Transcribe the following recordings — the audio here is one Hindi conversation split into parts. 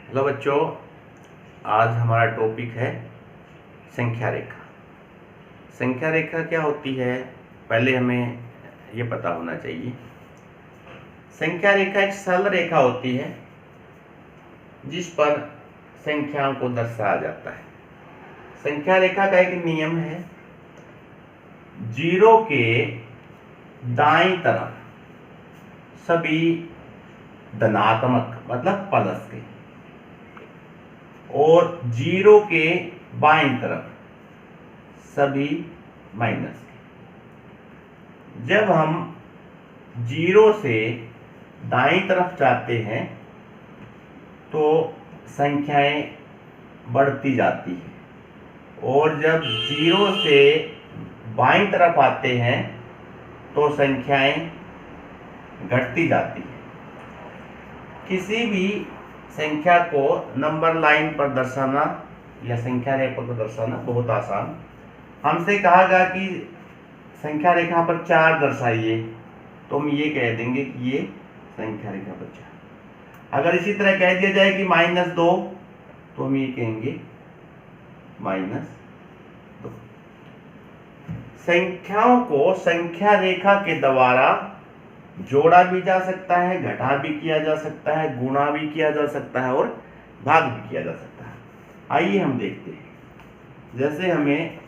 हेलो बच्चों, आज हमारा टॉपिक है संख्या रेखा। संख्या रेखा क्या होती है, पहले हमें ये पता होना चाहिए। संख्या रेखा एक सरल रेखा होती है जिस पर संख्याओं को दर्शाया जाता है। संख्या रेखा का एक नियम है, जीरो के दाईं तरफ सभी धनात्मक मतलब प्लस के और जीरो के बाईं तरफ सभी माइनस के। जब हम जीरो से दाईं तरफ जाते हैं तो संख्याएं बढ़ती जाती हैं और जब जीरो से बाईं तरफ आते हैं तो संख्याएं घटती जाती हैं। किसी भी संख्या को नंबर लाइन पर दर्शाना या संख्या रेखा को दर्शाना बहुत आसान। हमसे कहा गया कि संख्या रेखा पर 4 दर्शाइए, तो हम ये कह देंगे कि ये संख्या रेखा पर 4। अगर इसी तरह कह दिया जाए कि -2, तो हम ये कहेंगे -2। संख्याओं को संख्या रेखा के द्वारा जोड़ा भी जा सकता है, घटा भी किया जा सकता है, गुणा भी किया जा सकता है और भाग भी किया जा सकता है। आइए हम देखते हैं। जैसे हमें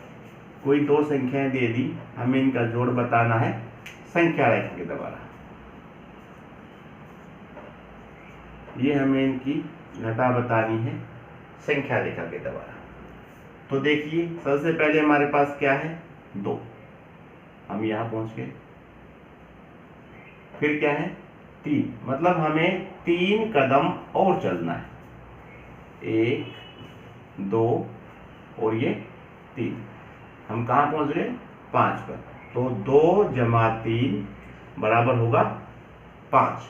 कोई 2 संख्याएं दे दी, हमें इनका जोड़ बताना है संख्या रेखा के द्वारा। ये हमें इनकी घटा बतानी है संख्या रेखा के द्वारा। तो देखिए, सबसे पहले हमारे पास क्या है, 2। हम यहां पहुंच गए। फिर क्या है, 3, मतलब हमें 3 कदम और चलना है। 1, 2 और ये 3। हम कहाँ पहुंच गए, 5 पर। तो 2 + 3 बराबर होगा 5।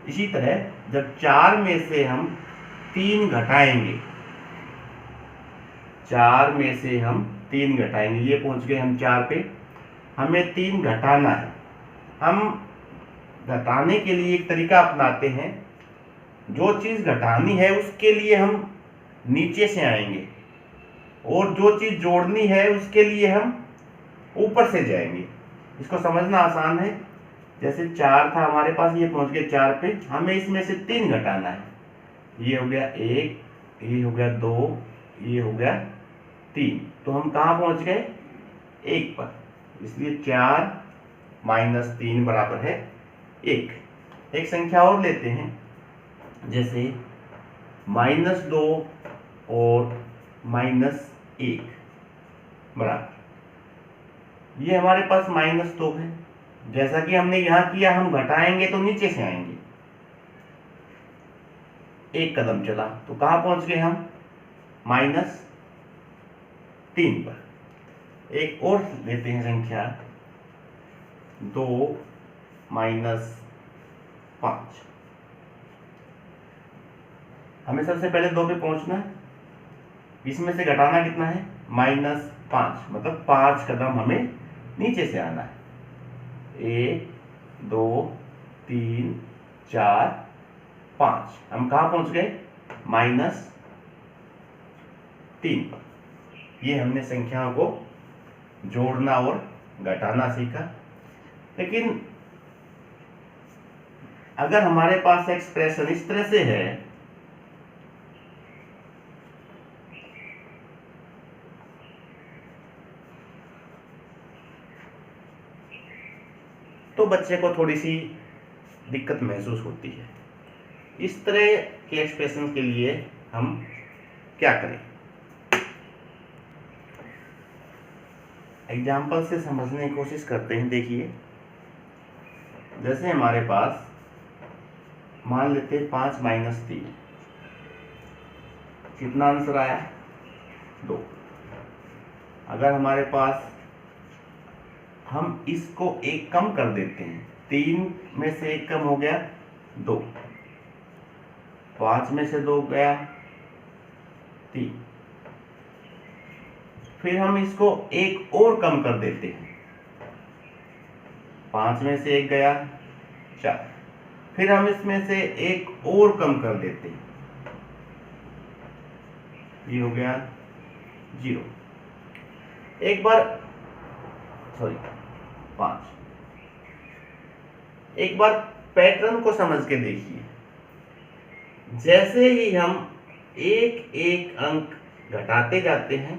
इसी तरह जब 4 में से हम 3 घटाएंगे, 4 में से हम 3 घटाएंगे, ये पहुंच गए हम 4 पे। हमें 3 घटाना है। हम घटाने के लिए एक तरीका अपनाते हैं, जो चीज घटानी है उसके लिए हम नीचे से आएंगे और जो चीज जोड़नी है उसके लिए हम ऊपर से जाएंगे। इसको समझना आसान है। जैसे 4 था हमारे पास, ये पहुंच गए 4 पे, हमें इसमें से 3 घटाना है। ये हो गया 1, ये हो गया 2, ये हो गया 3। तो हम कहाँ पहुंच गए, 1 पर। इसलिए 4 - 3 बराबर है 1। एक संख्या और लेते हैं, जैसे -2 और -1 बराबर, ये हमारे पास -2 है। जैसा कि हमने यहां किया, हम घटाएंगे तो नीचे से आएंगे। 1 कदम चला तो कहां पहुंच गए हम, -3 पर। एक और लेते हैं संख्या, 2 - 5। हमें सबसे पहले 2 पे पहुंचना है। इसमें से घटाना कितना है, -5, मतलब 5 कदम हमें नीचे से आना है। 1, 2, 3, 4, 5। हम कहां पहुंच गए, -3 पर। ये हमने संख्याओं को जोड़ना और घटाना सीखा। लेकिन अगर हमारे पास एक्सप्रेशन इस तरह से है, तो बच्चे को थोड़ी सी दिक्कत महसूस होती है। इस तरह के एक्सप्रेशन के लिए हम क्या करें, एग्जाम्पल से समझने की कोशिश करते हैं। देखिए, जैसे हमारे पास मान लेते हैं 5 - 3, कितना आंसर आया, 2। अगर हमारे पास हम इसको 1 कम कर देते हैं, 3 में से 1 कम हो गया 2, 5 में से 2 गया 3, फिर हम इसको 1 और कम कर देते हैं, 5 में से 1 गया 4, फिर हम इसमें से 1 और कम कर देते हैं, ये हो गया 0। एक बार 5। एक बार पैटर्न को समझ के देखिए, जैसे ही हम एक एक अंक घटाते जाते हैं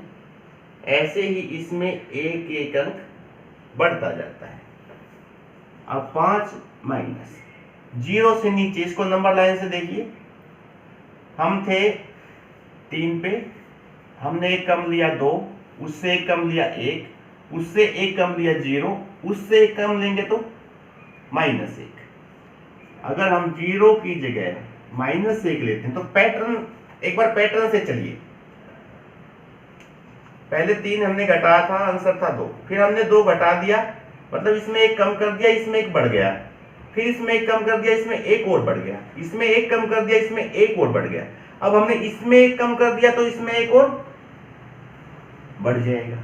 ऐसे ही इसमें एक एक अंक बढ़ता जाता है। अब 5 माइनस 0 से नीचे, इसको नंबर लाइन से देखिए, हम थे 3 पे, हमने एक कम लिया 2, उससे एक कम लिया 1, उससे एक कम लिया 0, उससे एक कम लेंगे तो -1। अगर हम 0 की जगह -1 लेते हैं तो पैटर्न, एक बार पैटर्न से चलिए। पहले 3 हमने घटाया था, आंसर था 2, फिर हमने 2 घटा दिया, मतलब इसमें एक कम कर दिया, इसमें एक बढ़ गया, फिर इसमें एक कम कर दिया, इसमें एक और बढ़ गया, इसमें एक कम कर दिया, इसमें एक और बढ़ गया। अब हमने इसमें एक कम कर दिया तो इसमें एक और बढ़ जाएगा।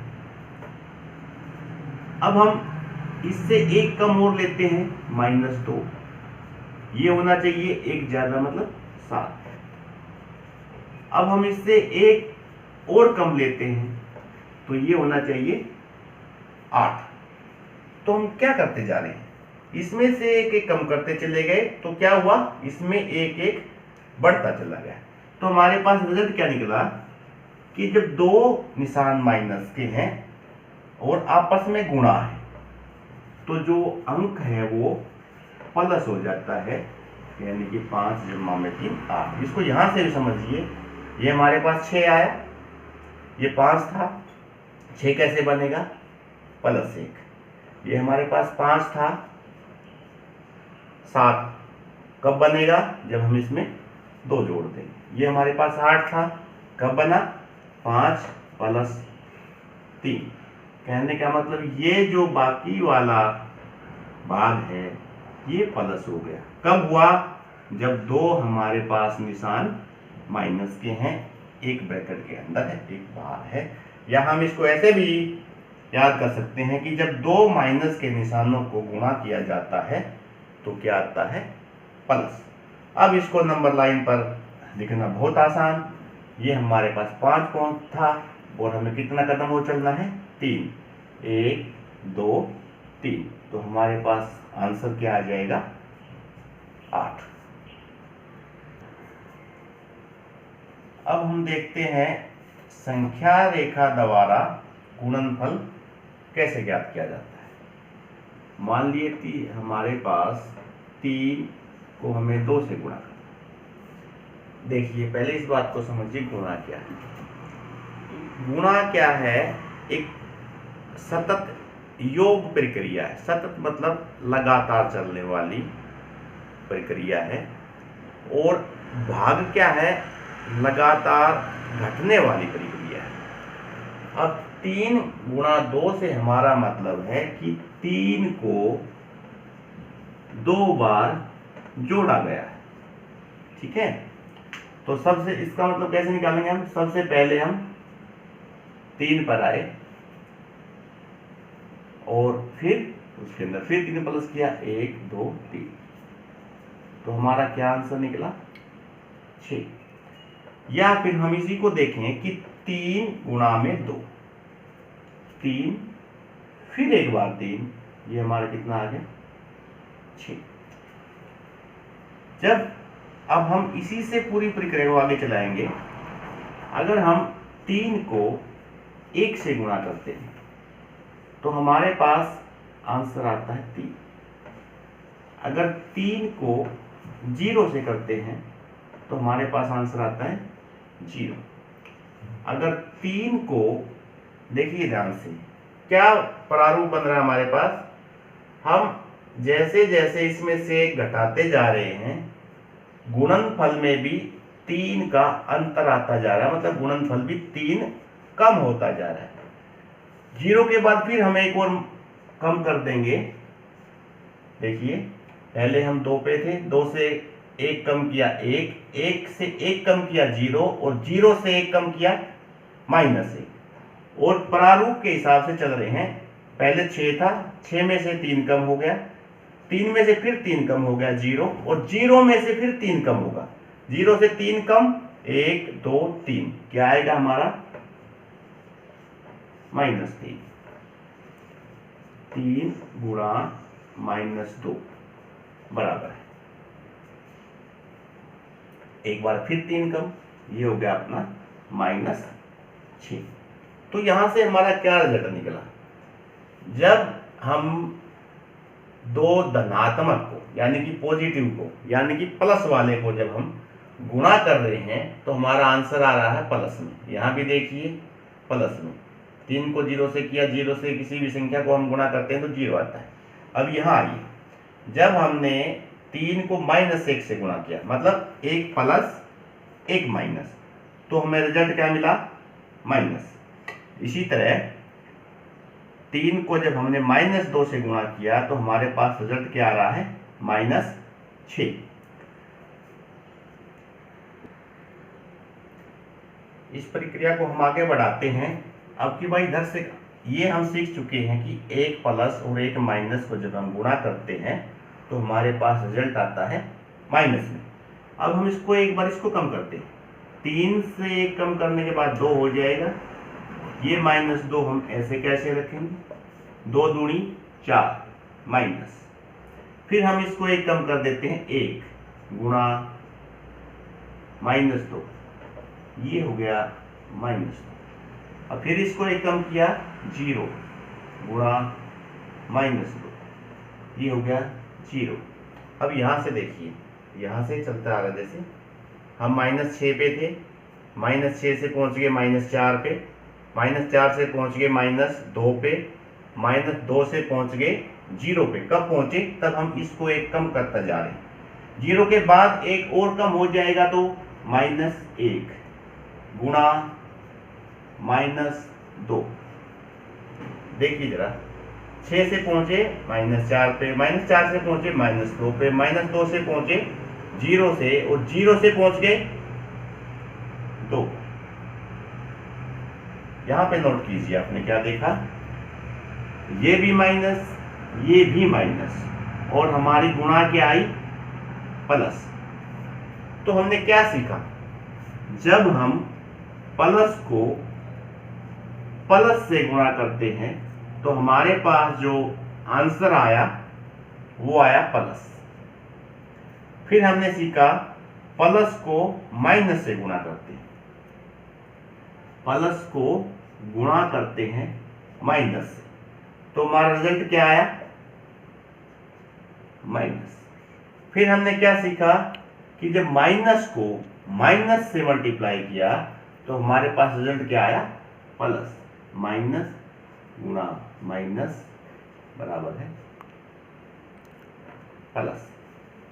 अब हम इससे एक कम और लेते हैं, -2, ये होना चाहिए एक ज्यादा, मतलब 7। अब हम इससे एक और कम लेते हैं तो ये होना चाहिए 8। तो हम क्या करते जा रहे हैं, इसमें से एक एक कम करते चले गए तो क्या हुआ, इसमें एक एक बढ़ता चला गया। तो हमारे पास रिजल्ट क्या निकला कि जब 2 निशान माइनस के हैं और आपस में गुणा है तो जो अंक है वो प्लस हो जाता है, यानी कि 5 जमा में 3 8। इसको यहां से भी समझिए, ये हमारे पास 6 आया, ये 5 था, 6 कैसे बनेगा, +1। ये हमारे पास 5 था, 7 कब बनेगा, जब हम इसमें 2 जोड़ देंगे। ये हमारे पास 8 था, कब बना, 5 + 3। कहने का मतलब ये जो बाकी वाला भाग है ये प्लस हो गया। कब हुआ, जब 2 हमारे पास निशान माइनस के हैं, एक ब्रैकेट के अंदर है, एक बाहर है। या हम इसको ऐसे भी याद कर सकते हैं कि जब 2 माइनस के निशानों को गुणा किया जाता है तो क्या आता है, प्लस। अब इसको नंबर लाइन पर लिखना बहुत आसान। ये हमारे पास 5 पॉइंट था और हमें कितना कदम और चलना है, 3, 1 2 3। तो हमारे पास आंसर क्या आ जाएगा, 8। अब हम देखते हैं संख्या रेखा द्वारा गुणनफल कैसे ज्ञात किया जाता है। मान लिए कि हमारे पास 3 को हमें 2 से गुणा करना। देखिए पहले इस बात को समझिए, गुणा क्या है। गुणा क्या है, एक सतत योग प्रक्रिया है। सतत मतलब लगातार चलने वाली प्रक्रिया है, और भाग क्या है, लगातार घटने वाली प्रक्रिया है। अब 3 गुणा 2 से हमारा मतलब है कि 3 को 2 बार जोड़ा गया है, ठीक है। तो सबसे इसका मतलब कैसे निकालेंगे हम, सबसे पहले हम 3 पर आए और फिर उसके अंदर फिर 3 प्लस किया, 1 2 3। तो हमारा क्या आंसर निकला, 6। या फिर हम इसी को देखें कि 3 गुणा में 2, 3 फिर एक बार 3, ये हमारा कितना आ गया, 6। जब अब हम इसी से पूरी प्रक्रिया को आगे चलाएंगे। अगर हम 3 को 1 से गुणा करते हैं तो हमारे पास आंसर आता है 3। अगर 3 को 0 से करते हैं तो हमारे पास आंसर आता है 0। अगर 3 को, देखिए ध्यान से क्या प्रारूप बन रहा है हमारे पास, हम जैसे जैसे इसमें से घटाते जा रहे हैं गुणनफल में भी 3 का अंतर आता जा रहा है, मतलब गुणनफल भी 3 कम होता जा रहा है। 0 के बाद फिर हम एक और कम कर देंगे। देखिए पहले हम 2 पे थे, 2 से 1 कम किया 1, 1 से 1 कम किया 0, और 0 से 1 कम किया -1। और प्रारूप के हिसाब से चल रहे हैं। पहले 6 था, 6 में से 3 कम हो गया, 3 में से फिर 3 कम हो गया 0, और 0 में से फिर 3 कम होगा, 0 से 3 कम 1 2 3 क्या आएगा हमारा -3। 3 गुणा -2 बराबर है, एक बार फिर 3 कम, ये हो गया अपना -6। तो यहां से हमारा क्या रिजल्ट निकला, जब हम दो धनात्मक को यानी कि पॉजिटिव को यानी कि प्लस वाले को जब हम गुणा कर रहे हैं तो हमारा आंसर आ रहा है प्लस में। यहां भी देखिए प्लस में, 3 को 0 से किया, 0 से किसी भी संख्या को हम गुणा करते हैं तो 0 आता है। अब यहां आइए, जब हमने 3 को -1 से गुणा किया मतलब 1 प्लस 1 माइनस, तो हमें रिजल्ट क्या मिला माइनस। इसी तरह 3 को जब हमने -2 से गुणा किया तो हमारे पास रिजल्ट क्या आ रहा है -6। इस प्रक्रिया को हम आगे बढ़ाते हैं। अब कि भाई इधर से ये हम सीख चुके हैं कि 1 प्लस और 1 माइनस को जब हम गुणा करते हैं तो हमारे पास रिजल्ट आता है माइनस में। अब हम इसको एक बार इसको कम करते हैं, 3 से 1 कम करने के बाद 2 हो जाएगा। ये -2 हम ऐसे कैसे रखेंगे, 2 दूनी 4 माइनस, फिर हम इसको 1 कम कर देते हैं, 1 गुणा -2, ये हो गया -2। अब फिर इसको 1 कम किया, 0 गुणा -2, ये हो गया 0। अब यहां से देखिए, यहां से चलता आ रहा, जैसे हम -6 पे थे, -6 से पहुंच गए -4 पे, -4 से पहुंच गए -2 पे, -2 से पहुंच गए 0 पे। कब पहुंचे, तब हम इसको 1 कम करता जा रहे हैं, 0 के बाद एक और कम हो जाएगा तो -1 गुणा -2। देखिए जरा, 6 से पहुंचे -4 पे, -4 से पहुंचे -2 पे, -2 से पहुंचे 0 से, और 0 से पहुंच गए 2। यहां पे नोट कीजिए, आपने क्या देखा, ये भी माइनस, ये भी माइनस, और हमारी गुणा क्या आई प्लस। तो हमने क्या सीखा, जब हम प्लस को प्लस से गुणा करते हैं तो हमारे पास जो आंसर आया वो आया प्लस। फिर हमने सीखा प्लस को माइनस से गुणा करते हैं, प्लस को गुणा करते हैं माइनस से, तो हमारा रिजल्ट क्या आया माइनस। फिर हमने क्या सीखा कि जब माइनस को माइनस से मल्टीप्लाई किया तो हमारे पास रिजल्ट क्या आया प्लस। माइनस गुणा माइनस बराबर है प्लस।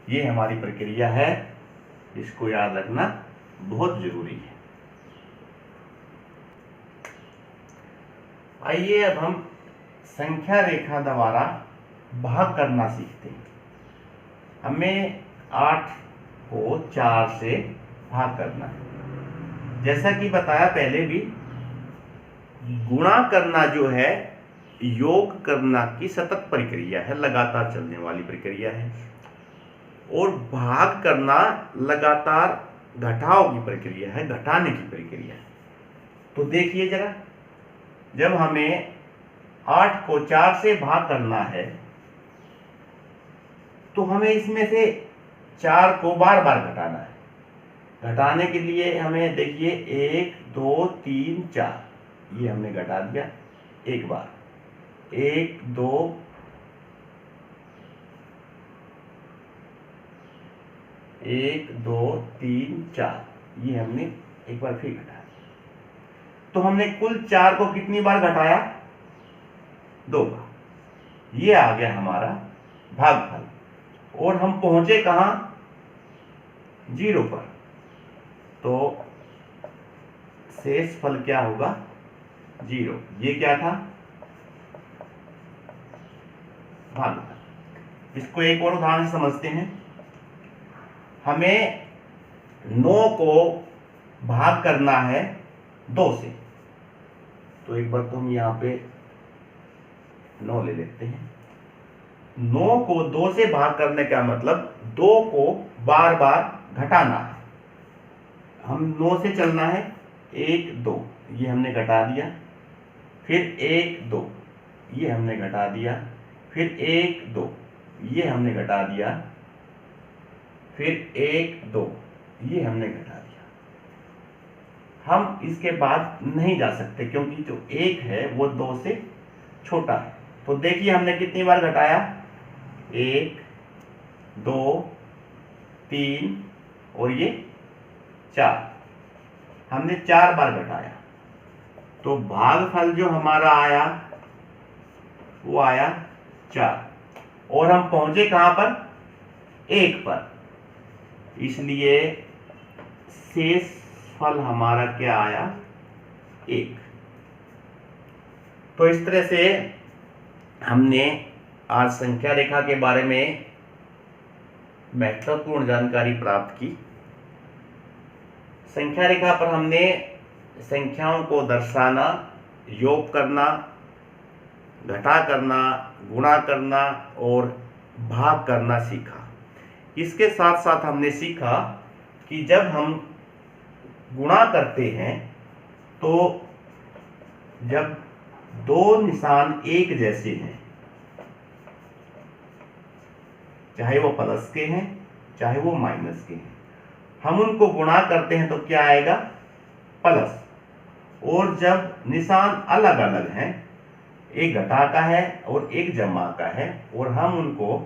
ये हमारी प्रक्रिया है, इसको याद रखना बहुत जरूरी है। आइए अब हम संख्या रेखा द्वारा भाग करना सीखते हैं। हमें 8 को 4 से भाग करना है। जैसा कि बताया पहले भी, गुणा करना जो है योग करना की सतत प्रक्रिया है, लगातार चलने वाली प्रक्रिया है, और भाग करना लगातार घटाव की प्रक्रिया है, घटाने की प्रक्रिया है। तो देखिए जरा, जब हमें 8 को 4 से भाग करना है तो हमें इसमें से 4 को बार बार घटाना है। घटाने के लिए हमें देखिए 1 2 3 4, ये हमने घटा दिया एक बार, 1 2 1 2 3 4, ये हमने एक बार फिर घटाया। तो हमने कुल 4 को कितनी बार घटाया, 2 बार। ये आ गया हमारा भागफल, और हम पहुंचे कहां 0 पर। तो शेष फल क्या होगा 0। ये क्या था भागफल। इसको एक और उदाहरण से समझते हैं। हमें 9 को भाग करना है 2 से, तो एक बार तो हम यहां पे 9 ले लेते हैं। 9 को 2 से भाग करने का मतलब 2 को बार बार घटाना है। हम 9 से चलना है, 1 2 ये हमने घटा दिया, फिर 1 2 ये हमने घटा दिया, फिर 1 2 ये हमने घटा दिया, फिर 1 2 ये हमने घटा दिया। हम इसके बाद नहीं जा सकते क्योंकि जो 1 है वो 2 से छोटा है। तो देखिए हमने कितनी बार घटाया, 1 2 3 और ये 4, हमने 4 बार घटाया। तो भागफल जो हमारा आया वो आया 4 और हम पहुंचे कहां पर, 1 पर, इसलिए शेष फल हमारा क्या आया, 1। तो इस तरह से हमने आज संख्या रेखा के बारे में महत्वपूर्ण जानकारी प्राप्त की। संख्या रेखा पर हमने संख्याओं को दर्शाना, योग करना, घटा करना, गुणा करना और भाग करना सीखा। इसके साथ साथ हमने सीखा कि जब हम गुणा करते हैं तो जब दो निशान एक जैसे हैं, चाहे वो प्लस के हैं चाहे वो माइनस के हैं, हम उनको गुणा करते हैं तो क्या आएगा, प्लस। और जब निशान अलग अलग हैं, एक घटा का है और एक जमा का है, और हम उनको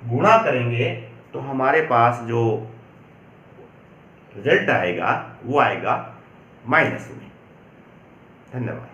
गुणा करेंगे तो हमारे पास जो रिजल्ट आएगा वो आएगा माइनस में। धन्यवाद।